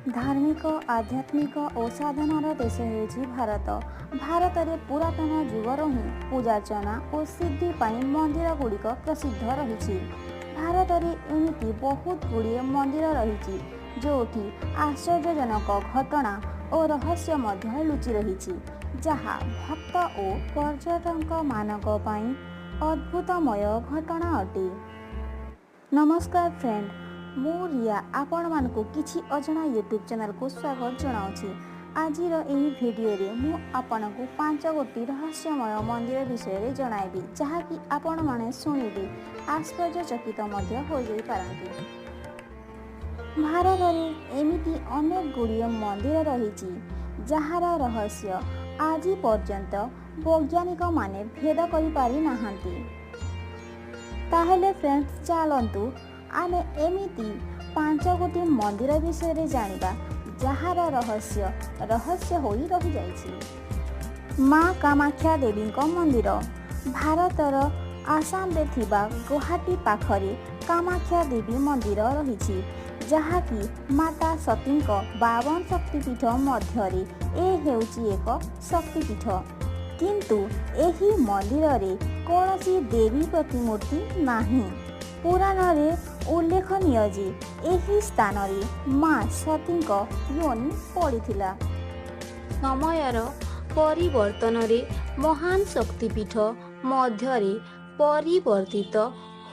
धार्मिक आध्यात्मिक और साधनार देश होउछि भारत। भारत रे पुरातन जुगर ही पूजार्चना और सिद्धि पाई मंदिर गुड़िक प्रसिद्ध रही। भारत रे एमिति बहुत गुड़िए मंदिर रही जोठी आश्चर्यजनक घटना और रहस्य मध्य लुचि रही, जहा भक्त और पर्यटक मानक पाई अद्भुतमय घटना अटे। नमस्कार फ्रेंड, मु रिया आपण मानकु किछि अजଣା यूट्यूब चैनल को स्वागत जनाउछि। आजिर एही भिडियो रे मु आपनकु 5 गोटी रहस्यमय मंदिर विषय रे जणाइबी, जहा कि आपण माने सुनिबी आश्चर्यचकित मध्य हो जाई पारंती। भारत रे एमिति अनेक गुड़िए मंदिर रहिछि जहार रहस्य आज पर्यंत वैज्ञानिक माने भेद करि पारि नाहांती। ताहेले फ्रेंड्स, चलंतु आमे एमिति 5 गोटी मंदिर विषय रे जानिबा जहार रहस्य होई रहि जाइछि। माँ कामाख्या देवी मंदिर भारतर आसाम रे थिबा गुवाहाटी पाखरे कामाख्या देवी मंदिर रहिछि, जहा कि माता सती 52 शक्तिपीठ मध्यरे ए हेउछि एक शक्तिपीठ। किंतु एही मंदिर रे कौनसी देवी प्रतिमूर्ति नाही। पुराण रे उल्लेखनीय जे एही स्थान रे माँ सती योनि पड़िथिला। समयर परिवर्तन रे महान शक्तिपीठ मध्यरे परिवर्तित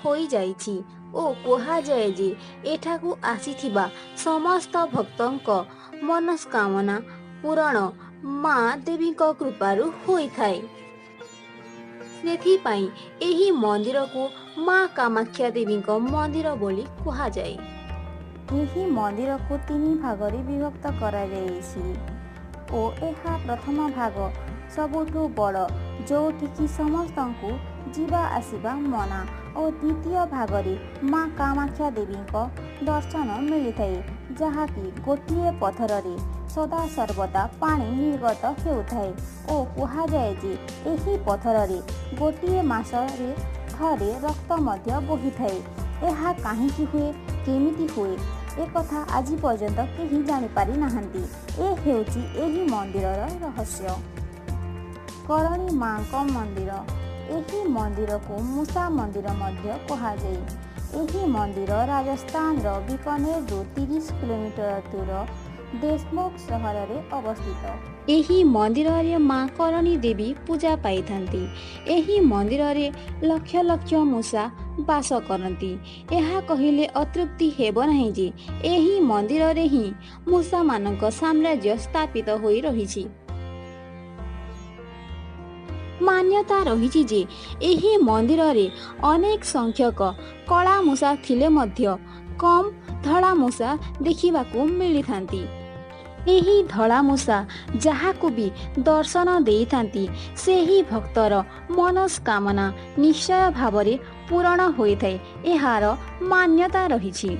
होई जाइछि ओ कुहा जाए जे एठाकू आसीथिबा समस्त भक्तंक मनस्कामना पूरण माँ देवी कृपारू होई थाए। सेथिपाई एही मंदिर को माँ कामाख्या देवी मंदिर बोली कुहा जाए। एही मंदिर को 3 भागरे विभक्त करा जाइछि ओ एहा प्रथम भाग सबुठु बड़, जोठिकी समस्तंकु जीवा आसीबा मना, और द्वितीय भागरे माँ कामाख्या देवी दर्शन मिलिथाए, जहा कि गोटिए पथर रे सदा सर्वदा पानी निर्गत हेउथाए ओ कुहा जाए जे एही पथर रे गोटिए मासरे थरे रक्त मध्य बोहिथाए। एहा काहींकि हुए, केमिति हुए, ए कथा आज पर्यंत केही जानि पारि नाहांती। ए हेउची एही मंदिरर रहस्य। करणी माँ को मंदिर, एही मंदिर को मूसा मंदिर मध्य कहा जाए। एही मंदिर राजस्थान रो बीकानेर 30 किलोमीटर दूर देशमुख सहर रे अवस्थित। एही मंदिर रे माँ करणी देवी पूजा पाई थांती। एही मंदिर रे लक्ष लक्ष मूसा बास करती। एहा कहिले अतृप्ति हेब नाही जे एही मंदिर रे ही मूसा मानक साम्राज्य स्थापित होई रहिछि। मान्यता रहिछि जे एही मंदिर रे अनेक संख्यक कला मूसा थिले मध्य कम धड़ा मूसा देखिबाकू मिली थांती। एही धड़ा मूसा जहाकू भी दर्शन देई थांती, सेही भक्तर मनस्कामना निश्चय भावरे पूरण होइथाए, एहार मान्यता रहिछि।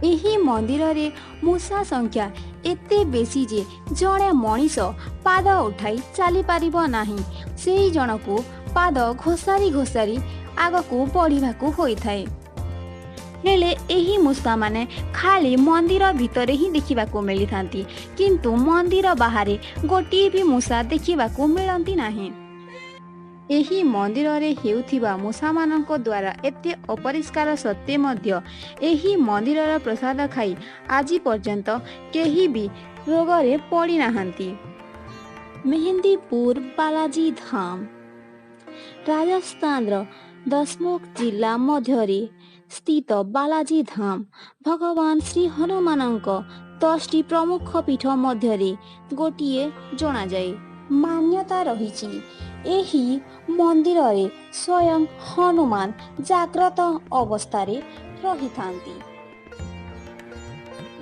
एही मंदिर रे मूसा संख्या एते बेसी जे जणे मनीष पाद उठाई चली पारिबो नाही, सेही जनकू पाद घोसारी घोसारी आगकू बढ़िबाकू होइथाए। हेले एही मूसा माने खाली मंदिर भितरे ही देखिबाकू मिली थांती, किंतु मंदिर बाहरे गोटिए भी मूसा देखिबाकू मिलंती नाही। एही मंदिर रे हेउथिबा मूसा मानक द्वारा एते अपरिष्कार सत्वे मध्य एही मंदिरर प्रसाद खाई आज पर्यंत केही भी रोगरे पड़ी नाहांती। मेहेंदीपुर बालाजी धाम राजस्थान दशमुख जिला मध्यरे स्थित बालाजी धाम भगवान श्री हनुमानक 10टी प्रमुख पीठ मध्यरे गोटिए जणा जाए। मान्यता रहिछि एही मंदिर रे स्वयं हनुमान जाग्रत अवस्थारे रहिथांती।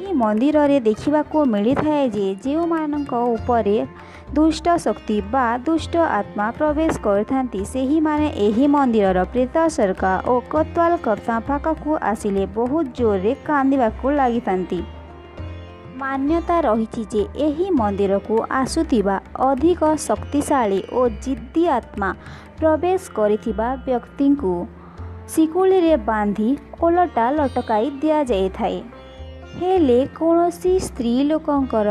ई मंदिर रे देखिबाकू मिलिथाए जे जेउ मानक उपरे दुष्ट शक्ति बा दुष्ट आत्मा प्रवेश करथांती, सेही माने एही मंदिरर प्रेत सरका ओ कोतवाल कप्ता पाखकू आसिले बहुत जोर रे कांदिबाकू लागिथांती। मान्यता रहिछि जे एही मंदिर को आसुथिबा अधिक शक्तिशाली और जिद्दी आत्मा प्रवेश करिथिबा व्यक्ति को शिकुली रे बांधी ओलटा लटकाई दिया जाए थाए। ହେଲେ କୌଣସି ସ୍ତ୍ରୀ ଲୋକଙ୍କର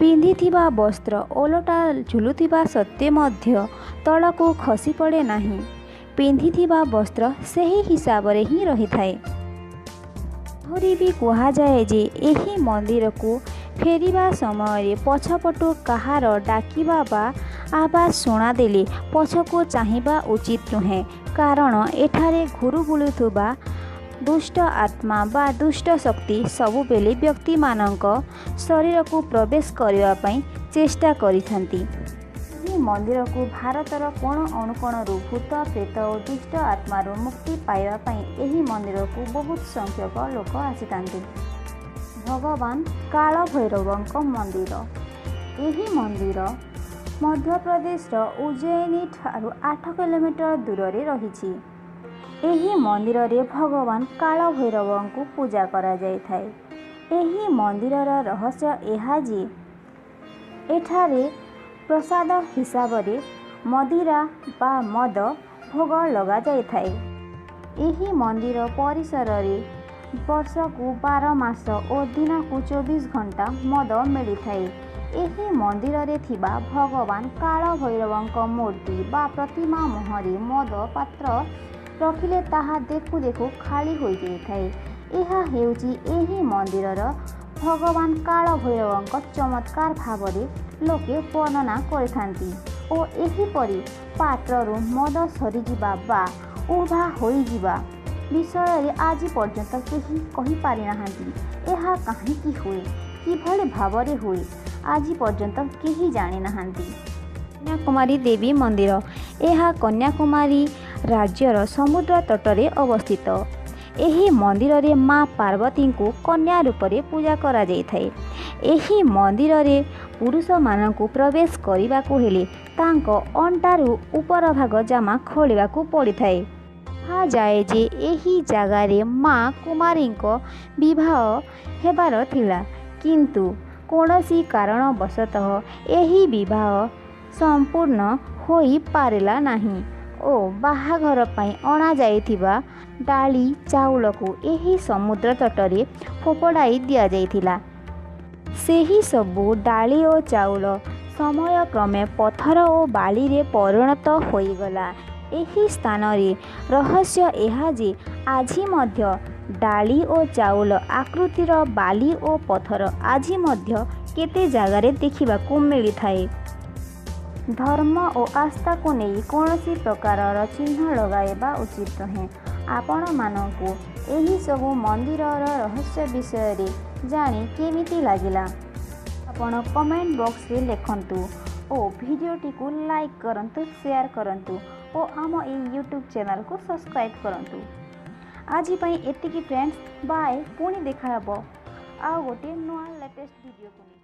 ପିନ୍ଧିଥିବା ବସ୍ତ୍ର ଓଲଟା ଝୁଲୁଥିବା ସତ୍ତ୍ୱେ ମଧ୍ୟ ତଳକୁ ଖସି ପଡ଼େ ନାହିଁ। ପିନ୍ଧିଥିବା ବସ୍ତ୍ର ସେହି ହିସାବରେ ହିଁ ରହିଥାଏ। ଆହୁରି ବି କୁହାଯାଏ ଯେ ଏହି ମନ୍ଦିରକୁ ଫେରିବା ସମୟରେ ପଛପଟୁ କାହାର ଡାକିବା ବା ଆବାଜ ଶୁଣାଦେଲେ ପଛକୁ ଚାହିଁବା ଉଚିତ ନୁହେଁ, କାରଣ ଏଠାରେ ଘୁରୁ ବୁଲୁଥିବା ଦୁଷ୍ଟ ଆତ୍ମା ବା ଦୁଷ୍ଟ ଶକ୍ତି ସବୁବେଳେ ବ୍ୟକ୍ତିମାନଙ୍କ ଶରୀରକୁ ପ୍ରବେଶ କରିବା ପାଇଁ ଚେଷ୍ଟା କରିଥାନ୍ତି। ଏହି ମନ୍ଦିରକୁ ଭାରତର କୋଣ ଅନୁକୋଣରୁ ଭୂତ ପ୍ରେତ ଓ ଦୁଷ୍ଟ ଆତ୍ମାରୁ ମୁକ୍ତି ପାଇବା ପାଇଁ ଏହି ମନ୍ଦିରକୁ ବହୁତ ସଂଖ୍ୟକ ଲୋକ ଆସିଥାନ୍ତି। ଭଗବାନ କାଳଭୈରବଙ୍କ ମନ୍ଦିର। ଏହି ମନ୍ଦିର ମଧ୍ୟପ୍ରଦେଶର ଉଜ୍ଜୟିନୀ ଠାରୁ 8 କିଲୋମିଟର ଦୂରରେ ରହିଛି। ଏହି ମନ୍ଦିରରେ ଭଗବାନ କାଳଭୈରବଙ୍କୁ ପୂଜା କରାଯାଇଥାଏ। ଏହି ମନ୍ଦିରର ରହସ୍ୟ ଏହା ଯେ ଏଠାରେ ପ୍ରସାଦ ହିସାବରେ ମଦିରା ବା ମଦ ଭୋଗ ଲଗାଯାଇଥାଏ। ଏହି ମନ୍ଦିର ପରିସରରେ ବର୍ଷକୁ 12 ମାସ ଓ ଦିନକୁ 24 ଘଣ୍ଟା ମଦ ମିଳିଥାଏ। ଏହି ମନ୍ଦିରରେ ଥିବା ଭଗବାନ କାଳଭୈରବଙ୍କ ମୂର୍ତ୍ତି ବା ପ୍ରତିମା ମୁହଁରେ ମଦ ପାତ୍ର ରଖିଲେ ତାହା ଦେଖୁ ଦେଖୁ ଖାଲି ହୋଇଯାଇଥାଏ। ଏହା ହେଉଛି ଏହି ମନ୍ଦିରର ଭଗବାନ କାଳଭୈରବଙ୍କ ଚମତ୍କାର ଭାବରେ ଲୋକେ ବର୍ଣ୍ଣନା କରିଥାନ୍ତି ଓ ଏହିପରି ପାତ୍ରରୁ ମଦ ସରିଯିବା ବା ଉଭା ହୋଇଯିବା ବିଷୟରେ ଆଜି ପର୍ଯ୍ୟନ୍ତ କେହି କହିପାରିନାହାନ୍ତି। ଏହା କାହିଁକି ହୁଏ, କିଭଳି ଭାବରେ ହୁଏ, ଆଜି ପର୍ଯ୍ୟନ୍ତ କେହି ଜାଣିନାହାନ୍ତି। କନ୍ୟାକୁମାରୀ ଦେବୀ ମନ୍ଦିର। ଏହା କନ୍ୟାକୁମାରୀ ରାଜ୍ୟର ସମୁଦ୍ର ତଟରେ ଅବସ୍ଥିତ। ଏହି ମନ୍ଦିରରେ ମା ପାର୍ବତୀଙ୍କୁ କନ୍ୟା ରୂପରେ ପୂଜା କରାଯାଇଥାଏ। ଏହି ମନ୍ଦିରରେ ପୁରୁଷମାନଙ୍କୁ ପ୍ରବେଶ କରିବାକୁ ହେଲେ ତାଙ୍କ ଅଣ୍ଟାରୁ ଉପର ଭାଗ ଜାମା ଖୋଲିବାକୁ ପଡ଼ିଥାଏ। କୁହାଯାଏ ଯେ ଏହି ଜାଗାରେ ମା କୁମାରୀଙ୍କ ବିବାହ ହେବାର ଥିଲା, କିନ୍ତୁ କୌଣସି କାରଣବଶତଃ ଏହି ବିବାହ ସମ୍ପୂର୍ଣ୍ଣ ହୋଇପାରିଲା ନାହିଁ ଓ ବାହାଘର ପାଇଁ ଅଣାଯାଇଥିବା ଡାଳି ଚାଉଳକୁ ଏହି ସମୁଦ୍ର ତଟରେ ଫୋପଡ଼ାଇ ଦିଆଯାଇଥିଲା। ସେହି ସବୁ ଡାଳି ଓ ଚାଉଳ ସମୟକ୍ରମେ ପଥର ଓ ବାଲିରେ ପରିଣତ ହୋଇଗଲା। ଏହି ସ୍ଥାନରେ ରହସ୍ୟ ଏହା ଯେ ଆଜି ମଧ୍ୟ ଡାଳି ଓ ଚାଉଳ ଆକୃତିର ବାଲି ଓ ପଥର ଆଜି ମଧ୍ୟ କେତେ ଜାଗାରେ ଦେଖିବାକୁ ମିଳିଥାଏ। ଧର୍ମ ଓ ଆସ୍ଥାକୁ ନେଇ କୌଣସି ପ୍ରକାରର ଚିହ୍ନ ଲଗାଇବା ଉଚିତ ନୁହେଁ। ଆପଣମାନଙ୍କୁ ଏହିସବୁ ମନ୍ଦିରର ରହସ୍ୟ ବିଷୟରେ ଜାଣି କେମିତି ଲାଗିଲା ଆପଣ କମେଣ୍ଟ ବକ୍ସରେ ଲେଖନ୍ତୁ ଓ ଭିଡ଼ିଓଟିକୁ ଲାଇକ୍ କରନ୍ତୁ, ସେୟାର କରନ୍ତୁ ଓ ଆମ ଏହି ୟୁଟ୍ୟୁବ୍ ଚ୍ୟାନେଲକୁ ସବସ୍କ୍ରାଇବ୍ କରନ୍ତୁ। ଆଜି ପାଇଁ ଏତିକି ଫ୍ରେଣ୍ଡସ୍, ବାଏ। ପୁଣି ଦେଖା ହେବ ଆଉ ଗୋଟିଏ ନୂଆ ଲେଟେଷ୍ଟ ଭିଡ଼ିଓକୁ ନେଇ।